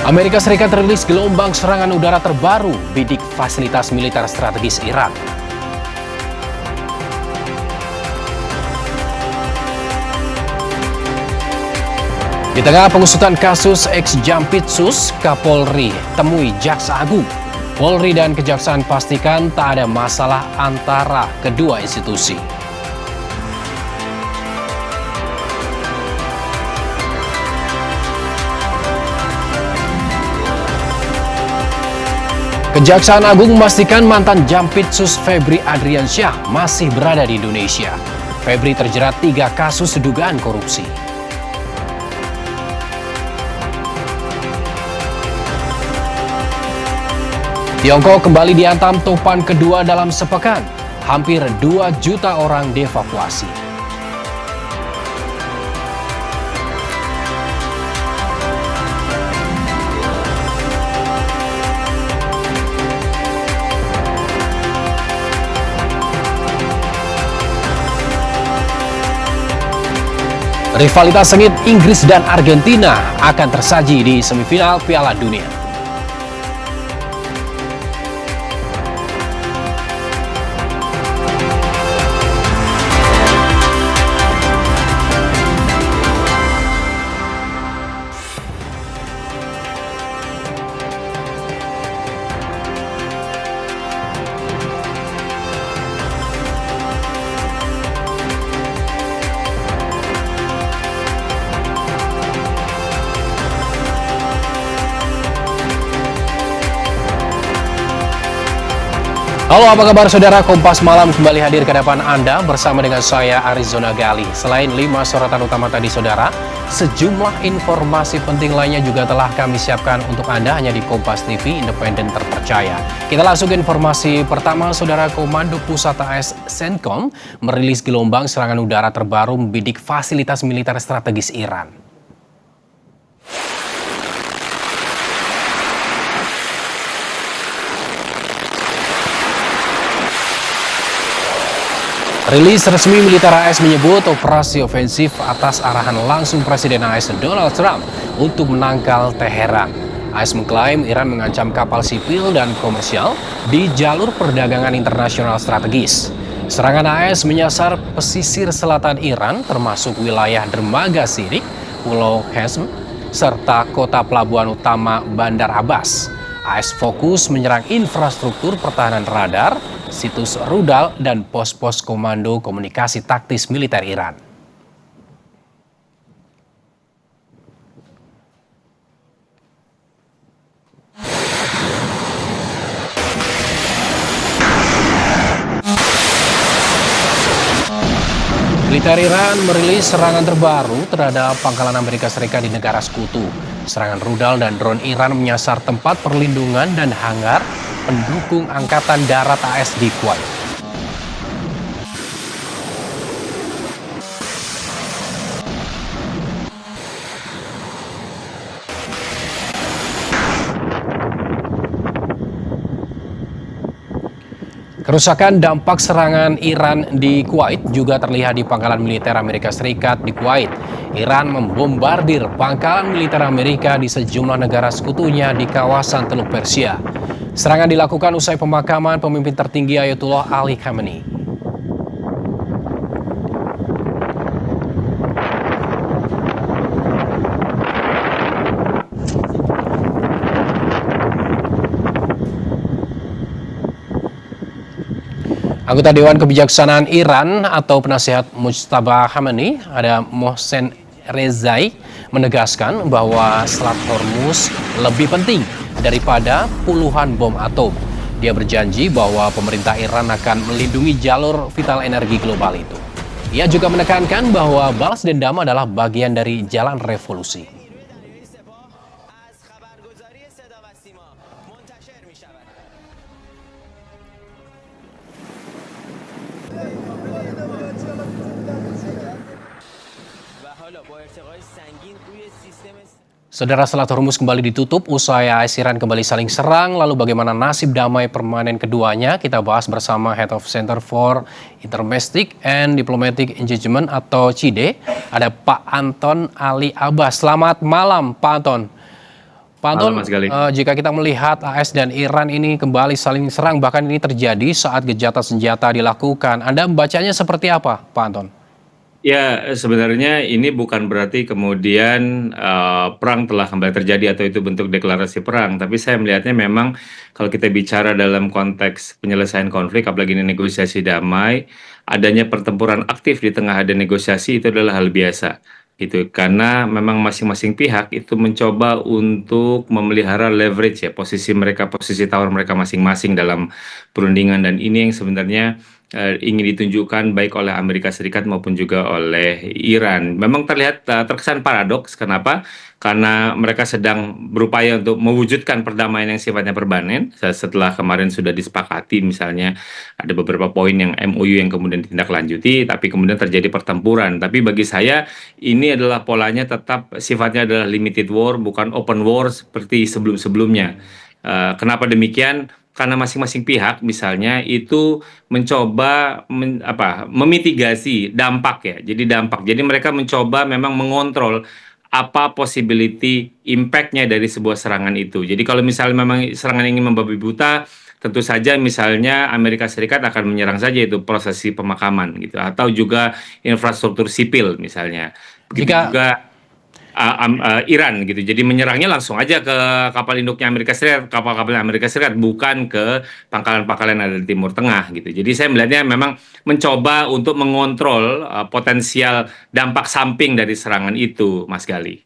Amerika Serikat rilis gelombang serangan udara terbaru bidik fasilitas militer strategis Iran. Di tengah pengusutan kasus ex-Jampitsus, Kapolri temui Jaksa Agung. Polri dan Kejaksaan pastikan tak ada masalah antara kedua institusi. Kejaksaan Agung memastikan mantan Jampitsus Febri Adriansyah masih berada di Indonesia. Febri terjerat 3 kasus dugaan korupsi. Tiongkok kembali dihantam topan kedua dalam sepekan. Hampir 2 juta orang dievakuasi. Rivalitas sengit Inggris dan Argentina akan tersaji di semifinal Piala Dunia. Halo, apa kabar saudara? Kompas Malam kembali hadir ke hadapan Anda bersama dengan saya Arizona Gali. Selain 5 sorotan utama tadi saudara, sejumlah informasi penting lainnya juga telah kami siapkan untuk Anda hanya di Kompas TV independen terpercaya. Kita langsung ke informasi pertama saudara. Komando Pusat AS CENTCOM merilis gelombang serangan udara terbaru membidik fasilitas militer strategis Iran. Rilis resmi militer AS menyebut operasi ofensif atas arahan langsung Presiden AS Donald Trump untuk menangkal Teheran. AS mengklaim Iran mengancam kapal sipil dan komersial di jalur perdagangan internasional strategis. Serangan AS menyasar pesisir selatan Iran termasuk wilayah dermaga Sirik, Pulau Qeshm, serta kota pelabuhan utama Bandar Abbas. AS fokus menyerang infrastruktur pertahanan radar, situs rudal, dan pos-pos komando komunikasi taktis militer Iran. Militer Iran merilis serangan terbaru terhadap pangkalan Amerika Serikat di negara sekutu. Serangan rudal dan drone Iran menyasar tempat perlindungan dan hangar pendukung Angkatan Darat AS di Kuwait. Kerusakan dampak serangan Iran di Kuwait juga terlihat di pangkalan militer Amerika Serikat di Kuwait. Iran membombardir pangkalan militer Amerika di sejumlah negara sekutunya di kawasan Teluk Persia. Serangan dilakukan usai pemakaman pemimpin tertinggi Ayatollah Ali Khamenei. Anggota Dewan Kebijaksanaan Iran atau penasihat Mujtaba Khamenei, ada Mohsen Rezai, menegaskan bahwa Selat Hormuz lebih penting daripada puluhan bom atom. Dia berjanji bahwa pemerintah Iran akan melindungi jalur vital energi global itu. Ia juga menekankan bahwa balas dendam adalah bagian dari jalan revolusi. Saudara, Selat Hormuz kembali ditutup usai AS Iran kembali saling serang. Lalu bagaimana nasib damai permanen keduanya? Kita bahas bersama Head of Center for Intermestic and Diplomatic Engagement atau CIDE. Ada Pak Anton Ali Abbas. Selamat malam Pak Anton. Pak Malam Anton, Mas Galih. jika kita melihat AS dan Iran ini kembali saling serang, bahkan ini terjadi saat gencatan senjata dilakukan. Anda membacanya seperti apa, Pak Anton? Ya, sebenarnya ini bukan berarti kemudian perang telah kembali terjadi atau itu bentuk deklarasi perang, tapi saya melihatnya memang kalau kita bicara dalam konteks penyelesaian konflik, apalagi ini negosiasi damai, adanya pertempuran aktif di tengah ada negosiasi itu adalah hal biasa. Gitu, karena memang masing-masing pihak itu mencoba untuk memelihara leverage ya, posisi tawar mereka masing-masing dalam perundingan dan ini yang sebenarnya ingin ditunjukkan baik oleh Amerika Serikat maupun juga oleh Iran. Memang terlihat terkesan paradoks. Kenapa? Karena mereka sedang berupaya untuk mewujudkan perdamaian yang sifatnya permanen. Setelah kemarin sudah disepakati, misalnya ada beberapa poin yang MOU yang kemudian ditindaklanjuti, tapi kemudian terjadi pertempuran. Tapi bagi saya ini adalah polanya tetap sifatnya adalah limited war, bukan open war seperti sebelum-sebelumnya. Kenapa demikian? Karena masing-masing pihak misalnya itu mencoba memitigasi dampak ya. Jadi mereka mencoba memang mengontrol apa possibility impact-nya dari sebuah serangan itu. Jadi kalau misalnya memang serangan ingin membabi buta, tentu saja misalnya Amerika Serikat akan menyerang saja itu prosesi pemakaman gitu atau juga infrastruktur sipil misalnya. Begitu Jika juga Iran gitu. Jadi menyerangnya langsung aja ke kapal induknya Amerika Serikat, kapal-kapal Amerika Serikat, bukan ke pangkalan-pangkalan yang ada di Timur Tengah gitu. Jadi saya melihatnya memang mencoba untuk mengontrol potensial dampak samping dari serangan itu, Mas Gali.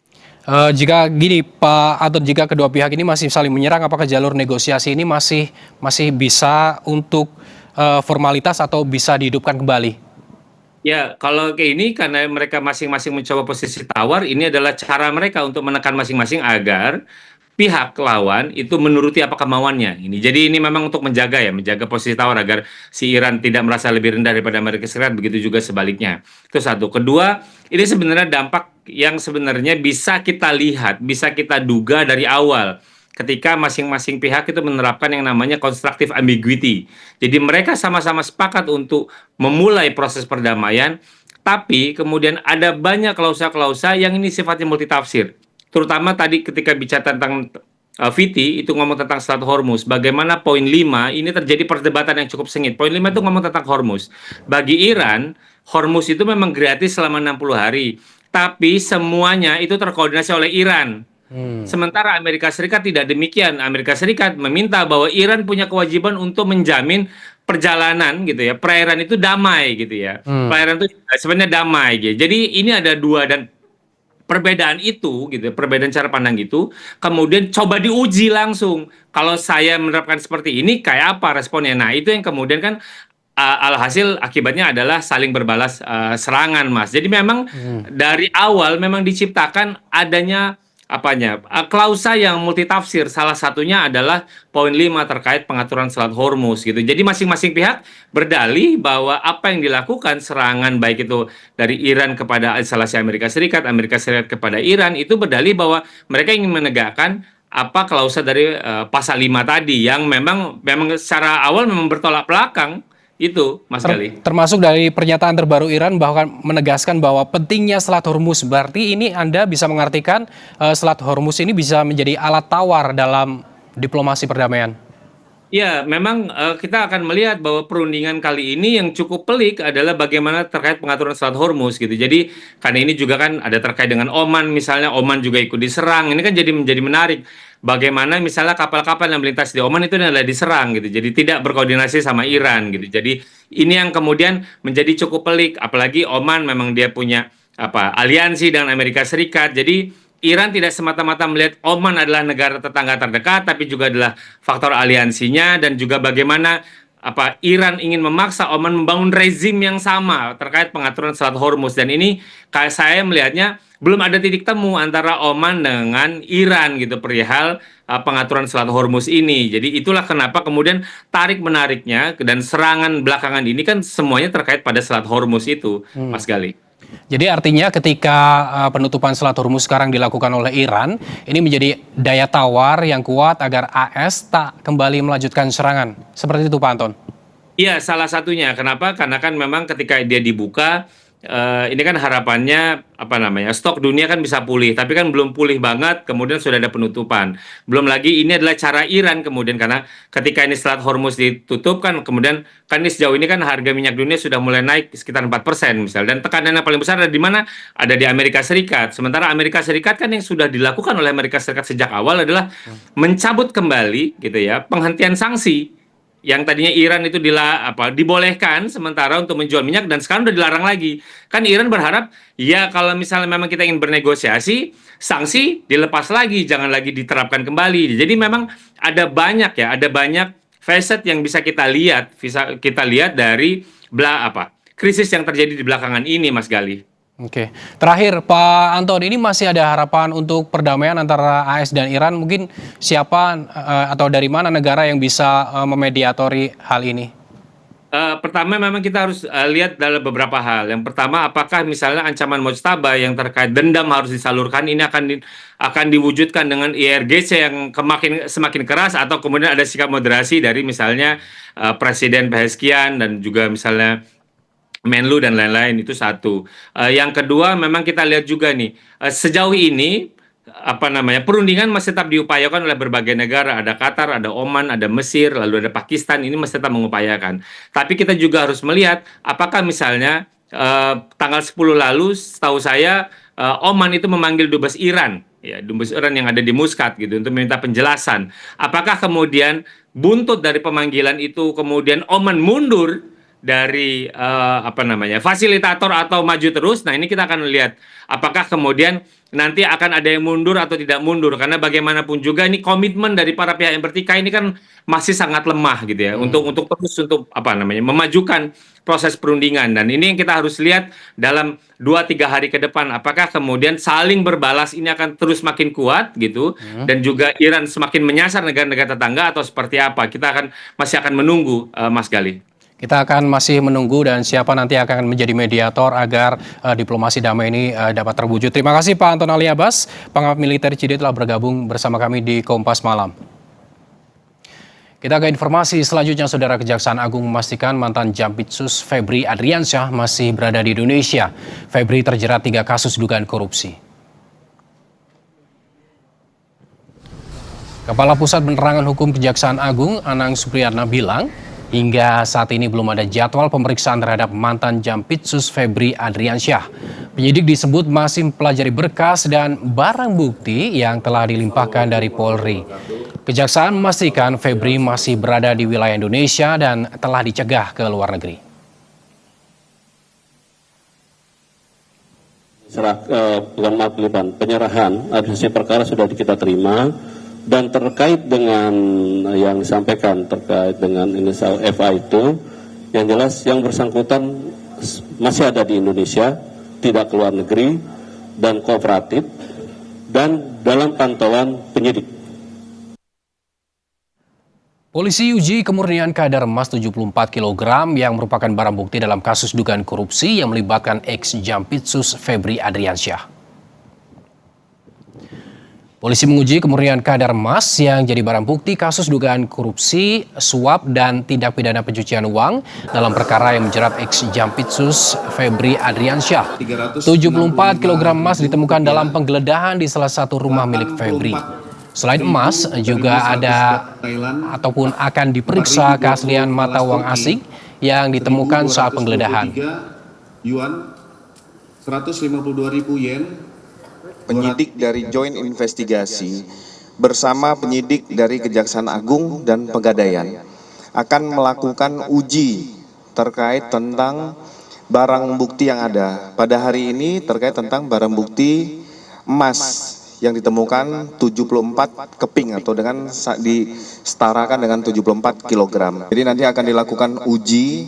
jika gini, Pak Anton, jika kedua pihak ini masih saling menyerang, apakah jalur negosiasi ini masih bisa untuk formalitas atau bisa dihidupkan kembali? Ya, kalau kayak ini karena mereka masing-masing mencoba posisi tawar, ini adalah cara mereka untuk menekan masing-masing agar pihak lawan itu menuruti apa kemauannya. Jadi ini memang untuk menjaga posisi tawar agar si Iran tidak merasa lebih rendah daripada Amerika Serikat, begitu juga sebaliknya. Itu satu. Kedua, ini sebenarnya dampak yang sebenarnya bisa kita lihat, bisa kita duga dari awal ketika masing-masing pihak itu menerapkan yang namanya constructive ambiguity. Jadi mereka sama-sama sepakat untuk memulai proses perdamaian, tapi kemudian ada banyak klausa-klausa yang ini sifatnya multitafsir. Terutama tadi ketika bicara tentang Viti itu ngomong tentang Selat Hormuz. Bagaimana poin 5 ini terjadi perdebatan yang cukup sengit. Poin 5 itu ngomong tentang Hormuz. Bagi Iran, Hormuz itu memang gratis selama 60 hari. Tapi semuanya itu terkoordinasi oleh Iran. Sementara Amerika Serikat tidak demikian. Amerika Serikat meminta bahwa Iran punya kewajiban untuk menjamin perjalanan gitu ya. Perairan itu damai gitu ya. Perairan itu sebenarnya damai gitu. Jadi ini ada dua dan perbedaan itu gitu, perbedaan cara pandang itu kemudian coba diuji langsung. Kalau saya menerapkan seperti ini kayak apa responnya? Nah, itu yang kemudian kan alhasil akibatnya adalah saling berbalas serangan, Mas. Jadi memang dari awal memang diciptakan adanya klausa yang multitafsir. Salah satunya adalah poin 5 terkait pengaturan Selat Hormuz gitu. Jadi masing-masing pihak berdalih bahwa apa yang dilakukan serangan baik itu dari Iran kepada instalasi Amerika Serikat kepada Iran itu berdalih bahwa mereka ingin menegakkan apa klausa dari pasal 5 tadi yang memang secara awal memang bertolak belakang. Itu, Mas Gali. Termasuk dari pernyataan terbaru Iran bahwa menegaskan bahwa pentingnya Selat Hormuz. Berarti ini Anda bisa mengartikan Selat Hormuz ini bisa menjadi alat tawar dalam diplomasi perdamaian. Ya, memang kita akan melihat bahwa perundingan kali ini yang cukup pelik adalah bagaimana terkait pengaturan Selat Hormuz gitu. Jadi karena ini juga kan ada terkait dengan Oman, misalnya Oman juga ikut diserang. Ini kan menjadi menarik. Bagaimana misalnya kapal-kapal yang melintas di Oman itu adalah diserang gitu. Jadi tidak berkoordinasi sama Iran gitu. Jadi ini yang kemudian menjadi cukup pelik. Apalagi Oman memang dia punya aliansi dengan Amerika Serikat. Jadi Iran tidak semata-mata melihat Oman adalah negara tetangga terdekat, tapi juga adalah faktor aliansinya dan juga bagaimana Iran ingin memaksa Oman membangun rezim yang sama terkait pengaturan Selat Hormuz. Dan ini saya melihatnya belum ada titik temu antara Oman dengan Iran gitu perihal pengaturan Selat Hormuz ini. Jadi itulah kenapa kemudian tarik-menariknya dan serangan belakangan ini kan semuanya terkait pada Selat Hormuz itu, Mas Gali. Jadi artinya ketika penutupan Selat Hormuz sekarang dilakukan oleh Iran, ini menjadi daya tawar yang kuat agar AS tak kembali melanjutkan serangan. Seperti itu, Pak Anton? Iya, salah satunya. Kenapa? Karena kan memang ketika dia dibuka, ini kan harapannya stok dunia kan bisa pulih, tapi kan belum pulih banget, kemudian sudah ada penutupan. Belum lagi ini adalah cara Iran kemudian, karena ketika ini Selat Hormuz ditutup kan, kemudian kan ini sejauh ini kan harga minyak dunia sudah mulai naik sekitar 4% misal, dan tekanan yang paling besar ada di mana? Ada di Amerika Serikat. Sementara Amerika Serikat kan yang sudah dilakukan oleh Amerika Serikat sejak awal adalah mencabut kembali gitu ya penghentian sanksi yang tadinya Iran itu dibolehkan sementara untuk menjual minyak, dan sekarang udah dilarang lagi. Kan Iran berharap ya kalau misalnya memang kita ingin bernegosiasi, sanksi dilepas lagi, jangan lagi diterapkan kembali. Jadi memang ada banyak facet yang bisa kita lihat dari krisis yang terjadi di belakangan ini, Mas Gali. Oke, terakhir Pak Anton, ini masih ada harapan untuk perdamaian antara AS dan Iran. Mungkin siapa atau dari mana negara yang bisa memediatori hal ini? Pertama memang kita harus lihat dalam beberapa hal. Yang pertama, apakah misalnya ancaman mujtaba yang terkait dendam harus disalurkan ini akan diwujudkan dengan IRGC yang semakin keras, atau kemudian ada sikap moderasi dari misalnya Presiden Pezeshkian dan juga misalnya Menlu dan lain-lain. Itu satu. Yang kedua, memang kita lihat juga nih, sejauh ini perundingan masih tetap diupayakan oleh berbagai negara. Ada Qatar, ada Oman, ada Mesir, lalu ada Pakistan. Ini masih tetap mengupayakan. Tapi kita juga harus melihat apakah misalnya tanggal 10 lalu, setahu saya Oman itu memanggil dubes Iran, ya, dubes Iran yang ada di Muscat gitu untuk meminta penjelasan. Apakah kemudian buntut dari pemanggilan itu kemudian Oman mundur dari fasilitator atau maju terus? Nah, ini kita akan lihat apakah kemudian nanti akan ada yang mundur atau tidak mundur, karena bagaimanapun juga ini komitmen dari para pihak yang bertikai ini kan masih sangat lemah gitu ya, untuk terus memajukan proses perundingan. Dan ini yang kita harus lihat dalam 2-3 hari ke depan, apakah kemudian saling berbalas ini akan terus makin kuat gitu, dan juga Iran semakin menyasar negara-negara tetangga, atau seperti apa. Kita masih akan menunggu, Mas Gali. Kita akan masih menunggu dan siapa nanti akan menjadi mediator agar diplomasi damai ini dapat terwujud. Terima kasih Pak Anton Ali Abbas, Pangkat Militer Chidi telah bergabung bersama kami di Kompas Malam. Kita ke informasi selanjutnya, Saudara. Kejaksaan Agung memastikan mantan Jampitsus Febri Adriansyah masih berada di Indonesia. Febri terjerat 3 kasus dugaan korupsi. Kepala Pusat Penerangan Hukum Kejaksaan Agung, Anang Supriyatna bilang, hingga saat ini belum ada jadwal pemeriksaan terhadap mantan Jampitsus Febri Adriansyah. Penyidik disebut masih mempelajari berkas dan barang bukti yang telah dilimpahkan dari Polri. Kejaksaan memastikan Febri masih berada di wilayah Indonesia dan telah dicegah ke luar negeri. Penyerahan hasil perkara sudah kita terima. Dan terkait dengan yang disampaikan terkait dengan inisial FA itu, yang jelas yang bersangkutan masih ada di Indonesia, tidak keluar negeri, dan kooperatif, dan dalam pantauan penyidik. Polisi uji kemurnian kadar emas 74 kg yang merupakan barang bukti dalam kasus dugaan korupsi yang melibatkan ex-Jampitsus Febri Adriansyah. Polisi menguji kemurnian kadar emas yang jadi barang bukti kasus dugaan korupsi, suap, dan tindak pidana pencucian uang dalam perkara yang menjerat ex-Jampitsus Febri Adriansyah. 74 kg emas ditemukan dalam penggeledahan di salah satu rumah milik Febri. Selain emas, juga ada ataupun akan diperiksa keaslian mata uang asing yang ditemukan saat penggeledahan. Yuan, 152.000 yen. Penyidik dari Joint Investigasi bersama penyidik dari Kejaksaan Agung dan Pegadaian akan melakukan uji terkait tentang barang bukti yang ada. Pada hari ini terkait tentang barang bukti emas yang ditemukan 74 keping atau dengan disetarakan dengan 74 kg. Jadi nanti akan dilakukan uji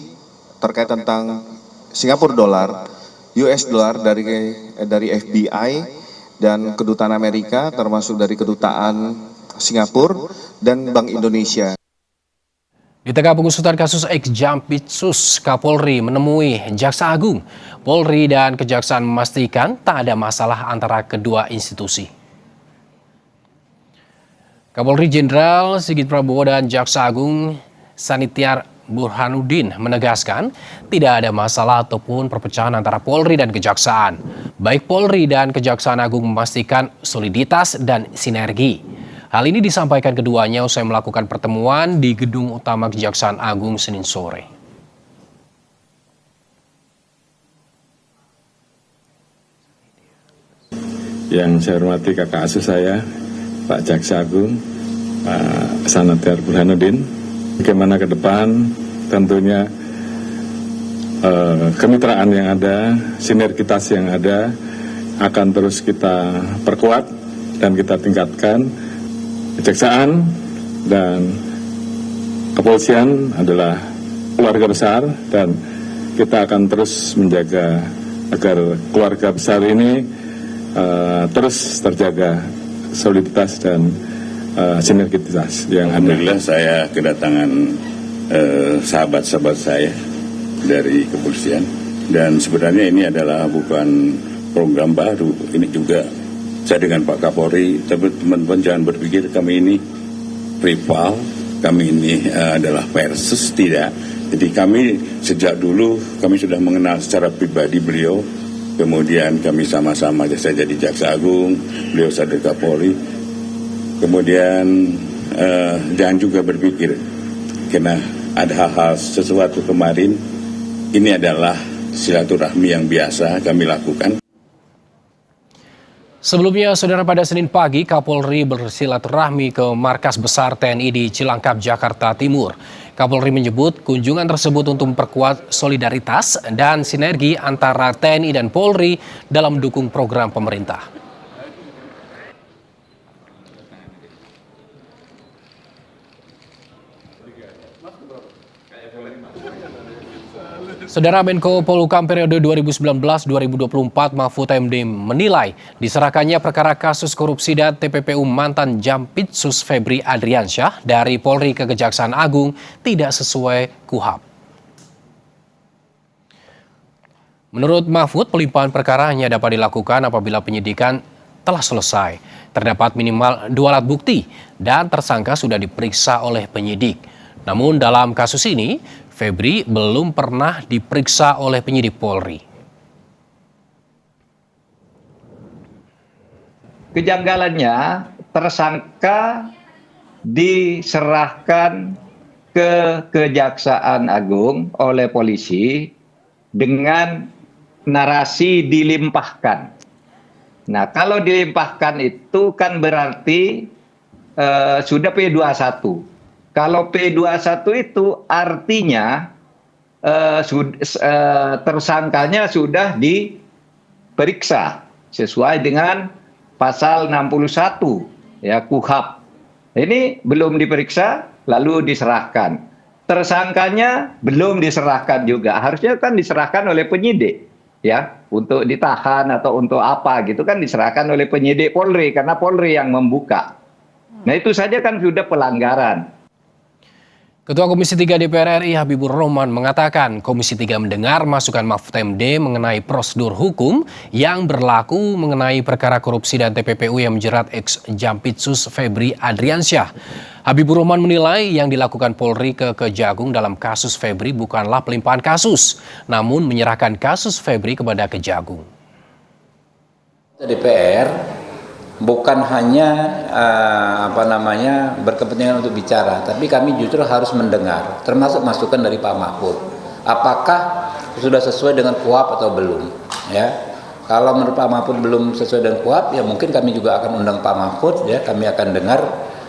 terkait tentang Singapura dolar, US dollar dari FBI dan Kedutaan Amerika, termasuk dari Kedutaan Singapura dan Bank Indonesia. Di tengah pengusutan kasus ex-Jampitsus, Kapolri menemui Jaksa Agung. Polri dan Kejaksaan memastikan tak ada masalah antara kedua institusi. Kapolri Jenderal Sigit Prabowo dan Jaksa Agung Sanitiar Burhanuddin menegaskan tidak ada masalah ataupun perpecahan antara Polri dan Kejaksaan. Baik Polri dan Kejaksaan Agung memastikan soliditas dan sinergi. Hal ini disampaikan keduanya usai melakukan pertemuan di Gedung Utama Kejaksaan Agung Senin sore. Yang saya hormati kakak asuh saya, Pak Jaksa Agung, Pak Sanatyar Burhanuddin. Bagaimana ke depan tentunya kemitraan yang ada, sinergitas yang ada akan terus kita perkuat dan kita tingkatkan. Kejaksaan dan kepolisian adalah keluarga besar dan kita akan terus menjaga agar keluarga besar ini terus terjaga soliditas dan sinergitas yang ada. Alhamdulillah saya kedatangan sahabat-sahabat saya dari kepolisian dan sebenarnya ini adalah bukan program baru, ini juga saya dengan Pak Kapolri, tapi teman-teman jangan berpikir kami ini rival, kami ini adalah versus, tidak. Jadi kami sejak dulu kami sudah mengenal secara pribadi beliau, kemudian kami sama-sama, saya jadi Jaksa Agung, beliau sadar Kapolri, kemudian jangan juga berpikir karena ada hal-hal sesuatu kemarin, ini adalah silaturahmi yang biasa kami lakukan. Sebelumnya, saudara, pada Senin pagi, Kapolri bersilaturahmi ke Markas Besar TNI di Cilangkap, Jakarta Timur. Kapolri menyebut kunjungan tersebut untuk memperkuat solidaritas dan sinergi antara TNI dan Polri dalam mendukung program pemerintah. Saudara, Menko Polhukam periode 2019-2024 Mahfud MD menilai diserahkannya perkara kasus korupsi dan TPPU mantan Jampitsus Febri Adriansyah dari Polri ke Kejaksaan Agung tidak sesuai KUHP. Menurut Mahfud, pelimpahan perkara hanya dapat dilakukan apabila penyidikan telah selesai. Terdapat minimal 2 alat bukti dan tersangka sudah diperiksa oleh penyidik. Namun dalam kasus ini, Febri belum pernah diperiksa oleh penyidik Polri. Kejanggalannya, tersangka diserahkan ke Kejaksaan Agung oleh polisi dengan narasi dilimpahkan. Nah, kalau dilimpahkan itu kan berarti sudah P21. Kalau P21 itu artinya tersangkanya sudah diperiksa sesuai dengan pasal 61 ya KUHP. Ini belum diperiksa lalu diserahkan. Tersangkanya belum diserahkan juga. Harusnya kan diserahkan oleh penyidik ya untuk ditahan atau untuk apa gitu kan diserahkan oleh penyidik Polri karena Polri yang membuka. Nah, itu saja kan sudah pelanggaran. Ketua Komisi 3 DPR RI Habibur Rahman mengatakan Komisi 3 mendengar masukan Mahfud MD mengenai prosedur hukum yang berlaku mengenai perkara korupsi dan TPPU yang menjerat ex-Jampitsus Febri Adriansyah. Habibur Rahman menilai yang dilakukan Polri ke Kejagung dalam kasus Febri bukanlah pelimpahan kasus, namun menyerahkan kasus Febri kepada Kejagung. DPR bukan hanya berkepentingan untuk bicara, tapi kami justru harus mendengar, termasuk masukan dari Pak Mahfud. Apakah sudah sesuai dengan KUHP atau belum? Ya, kalau menurut Pak Mahfud belum sesuai dengan KUHP, ya mungkin kami juga akan undang Pak Mahfud. Ya, kami akan dengar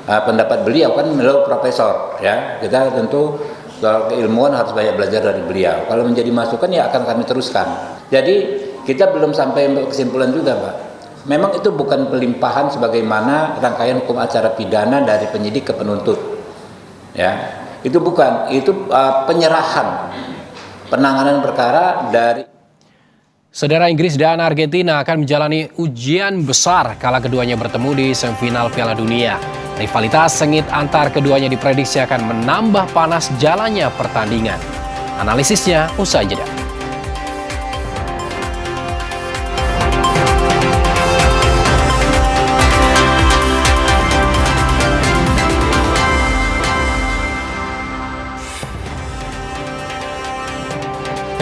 pendapat beliau, kan beliau profesor. Ya, kita tentu kalau keilmuan harus banyak belajar dari beliau. Kalau menjadi masukan, ya akan kami teruskan. Jadi kita belum sampai kesimpulan juga, Pak. Memang itu bukan pelimpahan sebagaimana rangkaian hukum acara pidana dari penyidik ke penuntut. Ya, itu bukan, itu penyerahan penanganan perkara dari. Saudara, Inggris dan Argentina akan menjalani ujian besar kala keduanya bertemu di semifinal Piala Dunia. Rivalitas sengit antar keduanya diprediksi akan menambah panas jalannya pertandingan. Analisisnya usai jeda.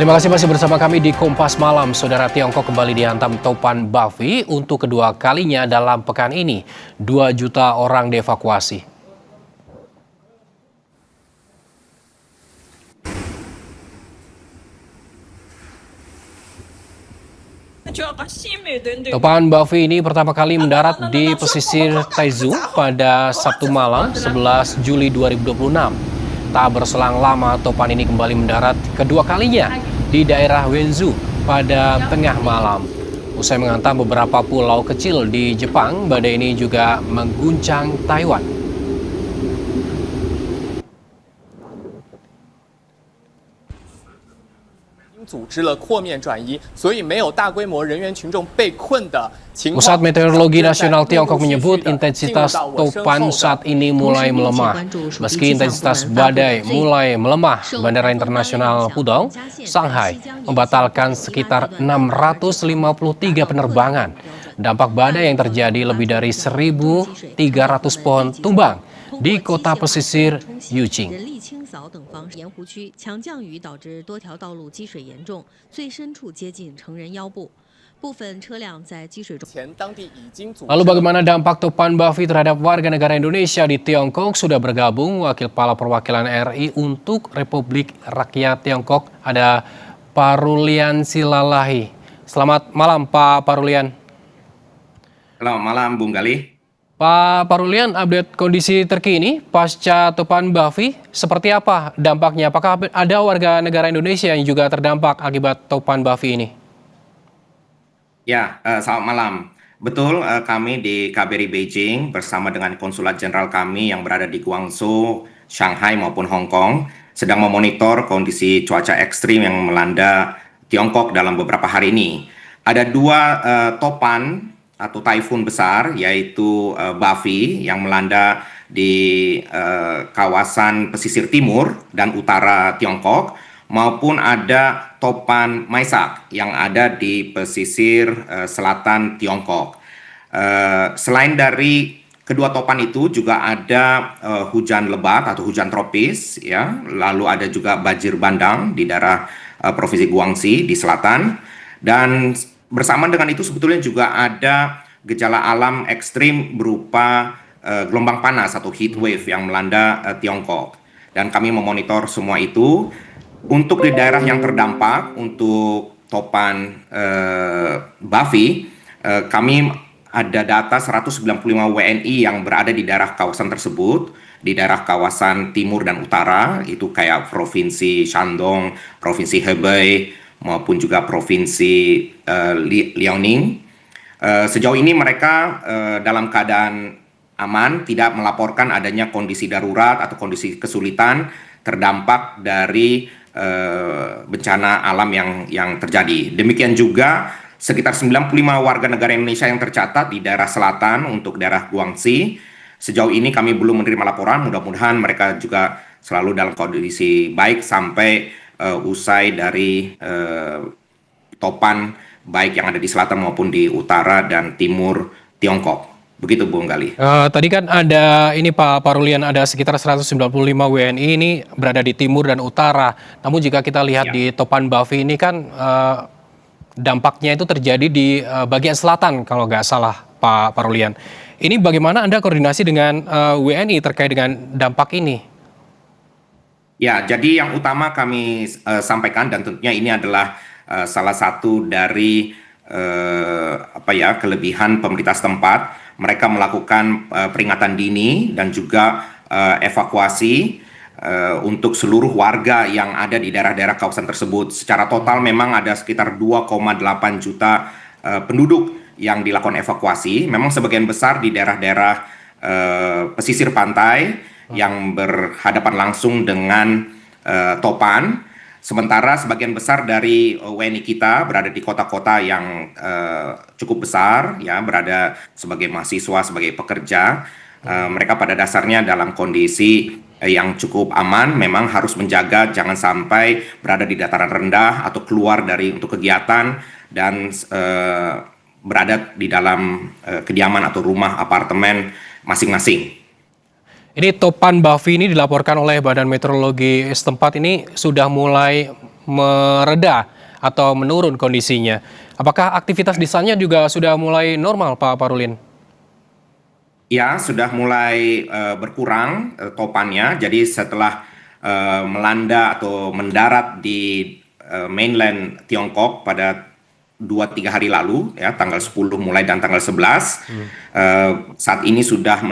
Terima kasih masih bersama kami di Kompas Malam. Saudara, Tiongkok kembali dihantam topan Bavi untuk kedua kalinya dalam pekan ini. 2 juta orang dievakuasi. Topan Bavi ini pertama kali mendarat di pesisir Taizhou pada Sabtu malam 11 Juli 2026. Tak berselang lama, topan ini kembali mendarat kedua kalinya di daerah Wenzhou pada tengah malam. Usai menghantam beberapa pulau kecil di Jepang, badai ini juga mengguncang Taiwan. 组织了扩面转移，所以没有大规模人员群众被困的情况。 Pusat Meteorologi Nasional Tiongkok menyebut intensitas topan saat ini mulai melemah. Meski intensitas badai mulai melemah, Bandara Internasional Pudong, Shanghai, membatalkan sekitar 653 penerbangan. Dampak badai yang terjadi lebih dari 1.300 pohon tumbang di kota pesisir Yuqing. 扫等方盐湖区强降雨导致多条道路积水严重，最深处接近成人腰部，部分车辆在积水中。 Lalu bagaimana dampak topan Bavi terhadap warga negara Indonesia di Tiongkok? Sudah bergabung Wakil Kepala Perwakilan RI untuk Republik Rakyat Tiongkok, ada Parulian Silalahi. Selamat malam Pak Parulian. Selamat malam Bung Gali. Pak Parulian, update kondisi terkini pasca topan Bavi, seperti apa dampaknya? Apakah ada warga negara Indonesia yang juga terdampak akibat topan Bavi ini? Ya, selamat malam. Betul, kami di KBRI Beijing bersama dengan konsulat jenderal kami yang berada di Guangzhou, Shanghai maupun Hong Kong sedang memonitor kondisi cuaca ekstrim yang melanda Tiongkok dalam beberapa hari ini. Ada 2 topan atau taifun besar, yaitu Bavi yang melanda di kawasan pesisir timur dan utara Tiongkok, maupun ada topan Maisak yang ada di pesisir selatan Tiongkok. Selain dari kedua topan itu juga ada hujan lebat atau hujan tropis, ya. Lalu ada juga banjir bandang di daerah Provinsi Guangxi di selatan, dan bersamaan dengan itu sebetulnya juga ada gejala alam ekstrim berupa gelombang panas atau heat wave yang melanda Tiongkok. Dan kami memonitor semua itu. Untuk di daerah yang terdampak untuk topan Bavi, kami ada data 195 WNI yang berada di daerah kawasan tersebut, di daerah kawasan timur dan utara, itu kayak Provinsi Shandong, Provinsi Hebei, maupun juga Provinsi Liaoning. Sejauh ini mereka dalam keadaan aman, tidak melaporkan adanya kondisi darurat atau kondisi kesulitan terdampak dari bencana alam yang terjadi. Demikian juga sekitar 95 warga negara Indonesia yang tercatat di daerah selatan untuk daerah Guangxi. Sejauh ini kami belum menerima laporan, mudah-mudahan mereka juga selalu dalam kondisi baik sampai usai dari topan baik yang ada di selatan maupun di utara dan timur Tiongkok. Begitu Bung Gali. Tadi kan ada ini Pak Parulian, ada sekitar 195 WNI ini berada di timur dan utara. Namun jika kita lihat di topan Bavi ini kan dampaknya itu terjadi di bagian selatan kalau nggak salah Pak Parulian. Ini bagaimana Anda koordinasi dengan WNI terkait dengan dampak ini? Ya, jadi yang utama kami sampaikan, dan tentunya ini adalah salah satu dari kelebihan pemerintah setempat. Mereka melakukan peringatan dini dan juga evakuasi untuk seluruh warga yang ada di daerah-daerah kawasan tersebut. Secara total memang ada sekitar 2,8 juta penduduk yang dilakukan evakuasi. Memang sebagian besar di daerah-daerah pesisir pantai yang berhadapan langsung dengan topan. Sementara sebagian besar dari WNI kita berada di kota-kota yang cukup besar, ya, berada sebagai mahasiswa, sebagai pekerja. Mereka pada dasarnya dalam kondisi yang cukup aman, memang harus menjaga jangan sampai berada di dataran rendah atau keluar dari untuk kegiatan dan berada di dalam kediaman atau rumah apartemen masing-masing. Ini topan Bavi ini dilaporkan oleh Badan Meteorologi setempat ini sudah mulai mereda atau menurun kondisinya. Apakah aktivitas di sana juga sudah mulai normal, Pak Parulin? Ya, sudah mulai berkurang topannya. Jadi setelah melanda atau mendarat di mainland Tiongkok pada 2-3 hari lalu, ya, tanggal 10 mulai dan tanggal 11, saat ini sudah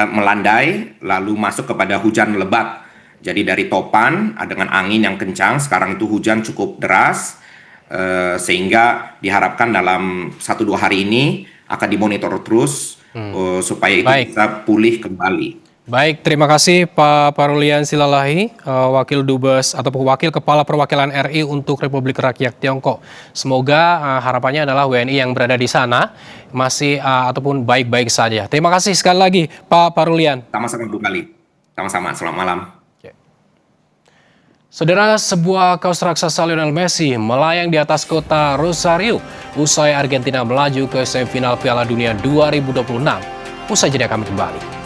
melandai, lalu masuk kepada hujan lebat. Jadi dari topan dengan angin yang kencang, sekarang itu hujan cukup deras, sehingga diharapkan dalam 1-2 hari ini akan dimonitor terus supaya itu bisa pulih kembali. Baik, terima kasih Pak Parulian Silalahi, Wakil Dubes atau Wakil Kepala Perwakilan RI untuk Republik Rakyat Tiongkok. Semoga harapannya adalah WNI yang berada di sana masih ataupun baik-baik saja. Terima kasih sekali lagi Pak Parulian. Sama-sama Bu Kali. Sama-sama, selamat malam. Saudara, sebuah kaos raksasa Lionel Messi melayang di atas kota Rosario usai Argentina melaju ke semifinal Piala Dunia 2026. Usai jeda kami kembali.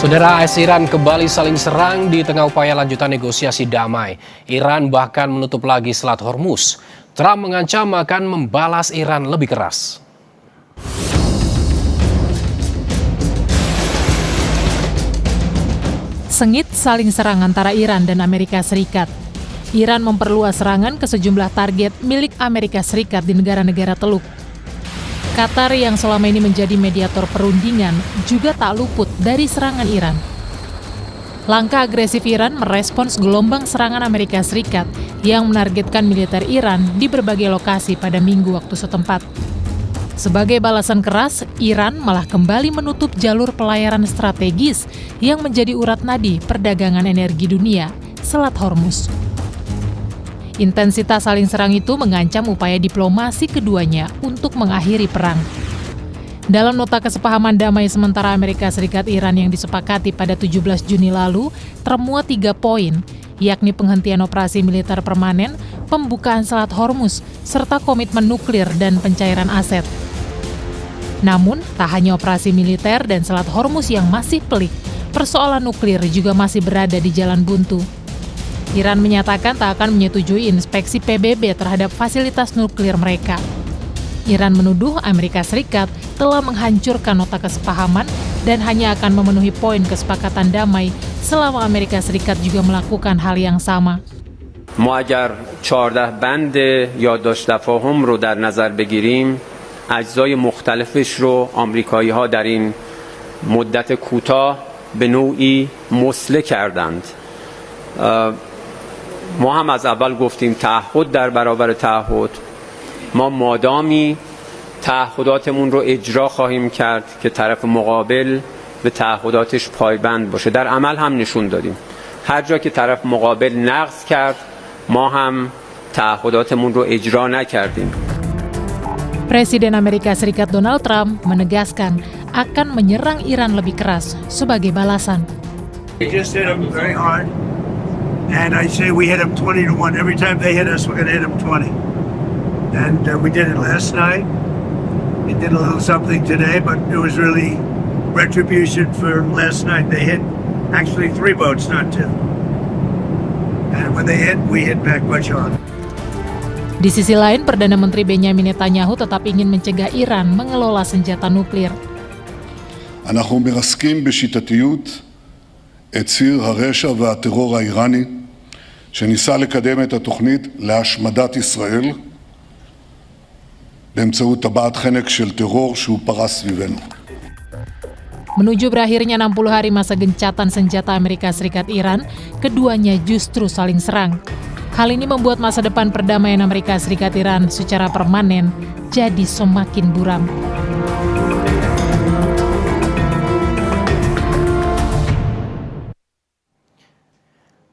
Saudara, AS Iran kembali saling serang di tengah upaya lanjutan negosiasi damai. Iran bahkan menutup lagi Selat Hormuz. Trump mengancam akan membalas Iran lebih keras. Sengit saling serang antara Iran dan Amerika Serikat. Iran memperluas serangan ke sejumlah target milik Amerika Serikat di negara-negara Teluk. Qatar yang selama ini menjadi mediator perundingan juga tak luput dari serangan Iran. Langkah agresif Iran merespons gelombang serangan Amerika Serikat yang menargetkan militer Iran di berbagai lokasi pada Minggu waktu setempat. Sebagai balasan keras, Iran malah kembali menutup jalur pelayaran strategis yang menjadi urat nadi perdagangan energi dunia, Selat Hormuz. Intensitas saling serang itu mengancam upaya diplomasi keduanya untuk mengakhiri perang. Dalam nota kesepahaman damai sementara Amerika Serikat Iran yang disepakati pada 17 Juni lalu, termuat 3 poin, yakni penghentian operasi militer permanen, pembukaan Selat Hormuz, serta komitmen nuklir dan pencairan aset. Namun, tak hanya operasi militer dan Selat Hormuz yang masih pelik, persoalan nuklir juga masih berada di jalan buntu. Iran menyatakan tak akan menyetujui inspeksi PBB terhadap fasilitas nuklir mereka. Iran menuduh Amerika Serikat telah menghancurkan nota kesepahaman dan hanya akan memenuhi poin kesepakatan damai selama Amerika Serikat juga melakukan hal yang sama. ما اگر 14 بند یادداشت تفاهم رو در نظر بگیریم اجزای مختلفش رو آمریکایی‌ها در این مدت کوتاه به نوعی مسله کردند. ما هم از اول گفتیم تعهد در برابر تعهد، ما مادامی تعهداتمون رو اجرا خواهیم کرد که طرف مقابل به تعهداتش پایبند باشه. در عمل هم نشون دادیم هر جا که طرف مقابل نقض کرد ما هم تعهداتمون رو اجرا نکردیم. Presiden Amerika Serikat Donald Trump menegaskan akan menyerang Iran lebih keras sebagai balasan. We just hit them very hard. And I say we hit them 20-1. Every time they hit us, we're going to hit them 20. And we did it last night. We did a little something today, but it was really retribution for last night. They hit actually 3 boats, not 2. And when they hit, we hit back much harder. Di sisi lain, Perdana Menteri Benjamin Netanyahu tetap ingin mencegah Iran mengelola senjata nuklir. אנחנו מרסקים בשיטתיות את ציר הרשע והטרור האיראני שניסה לקדם את התוכנית להשמדת ישראל באמצעות טבעת חנק של טרור שהוא פרס סביבנו. Menuju berakhirnya 60 hari masa gencatan senjata Amerika Serikat Iran, keduanya justru saling serang. Hal ini membuat masa depan perdamaian Amerika Serikat Iran secara permanen jadi semakin buram.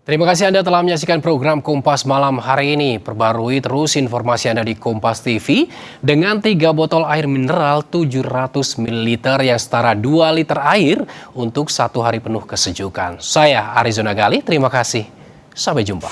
Terima kasih Anda telah menyaksikan program Kompas Malam hari ini. Perbarui terus informasi Anda di Kompas TV dengan 3 botol air mineral 700 ml yang setara 2 liter air untuk 1 hari penuh kesejukan. Saya Arizona Gali, terima kasih. Sampai jumpa.